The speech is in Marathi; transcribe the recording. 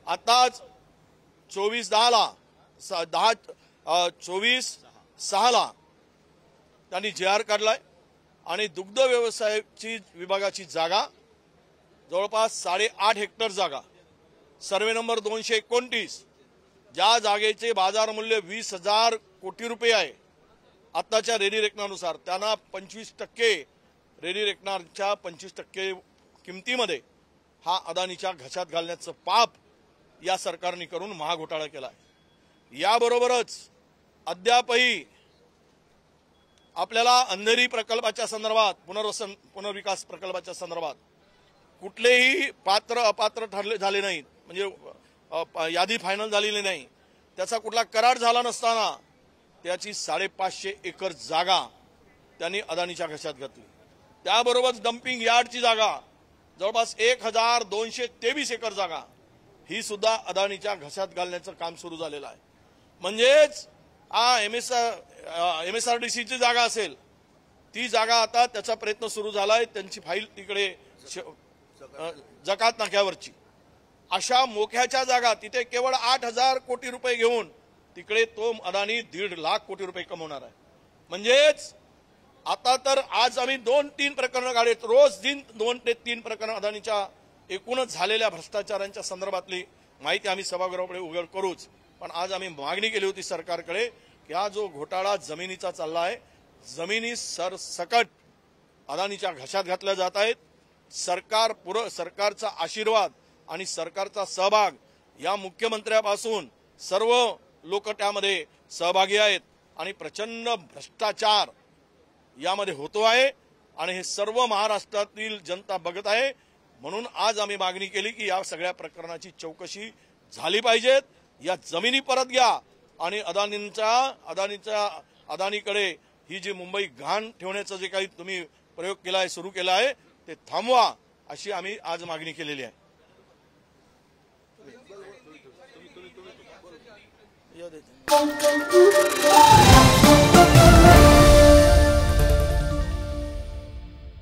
आताच 24/6 त्यांनी JR काढलाय आणि दुग्ध व्यवसायाची विभागाची जागा जवळपास 8.5 हेक्टर जागा, सर्वे नंबर 229, ज्या जागेचे बाजार मूल्य 20,000 कोटी रुपये आहे आताच्या रेडी रेकनरनुसार, त्यांना 25% रेडी रेकनरच्या 25% किमतीमध्ये हा अदानीच्या घशात घालण्याचं पाप या सरकारने करून महाघोटाळा केला आहे। याबरोबरच अद्यापही आपल्याला अंधेरी प्रकल्पाच्या संदर्भात, पुनर्विकास प्रकल्पाच्या संदर्भात कुठलेही पात्र अपात्र ठरले झाले नाहीत, म्हणजे यादी फायनल झालेली नाही, त्याचा कुठला करार झाला नसताना त्याची 550 एकर जागा त्यांनी अदानीच्या घशात घातली। त्याबरोबर डम्पिंग यार्डची जागा जवळपास 1223 एकर जागा ही सुद्धा अदानीच्या घशात घालण्याचं काम सुरू झालेलं आहे। म्हणजेच MSRDCची जागा असेल ती जागा आता त्याचा प्रयत्न सुरू झालाय, त्यांची फाईल तिकडे जकात नाक्यावरची, अशा मोक्याच्या जागा तिथे केवळ 8,000 कोटी रुपये घेऊन तिकडे तो अदानी 1.5 लाख कोटी रुपये कमवणार आहे। म्हणजेच आता तर आज आम्ही 2-3 प्रकरणं काढत, रोज दिन 2 ते 3 प्रकरणं अदानीच्या एकूणच झालेल्या भ्रष्टाचारांच्या संदर्भातली माहिती आम्ही सभागृहापुढे उघड करूच। पण आज आम्ही मागणी केली होती सरकारकडे की हा जो घोटाळा जमिनीचा चालला आहे, जमिनी सरसकट अदानीच्या घशात घातल्या जात आहेत। सरकारचा आशीर्वाद आणि सरकारचा सहभाग या मुख्यमंत्र्यापासून सर्व लोक त्यामध्ये सहभागी आहेत आणि प्रचंड भ्रष्टाचार यामध्ये होतो आहे आणि हे सर्व महाराष्ट्रातील जनता बघत आहे। म्हणून आज आम्ही मागणी केली की या सगळ्या प्रकरणाची चौकशी झाली पाहिजे, या जमिनी परत घ्या आणि अदानीकडे ही जी मुंबई घाण ठेवण्याचं जे काही तुम्ही प्रयोग केला आहे, सुरू केला आहे, ते थांबवा, अशी आम्ही आज मागणी केलेली आहे।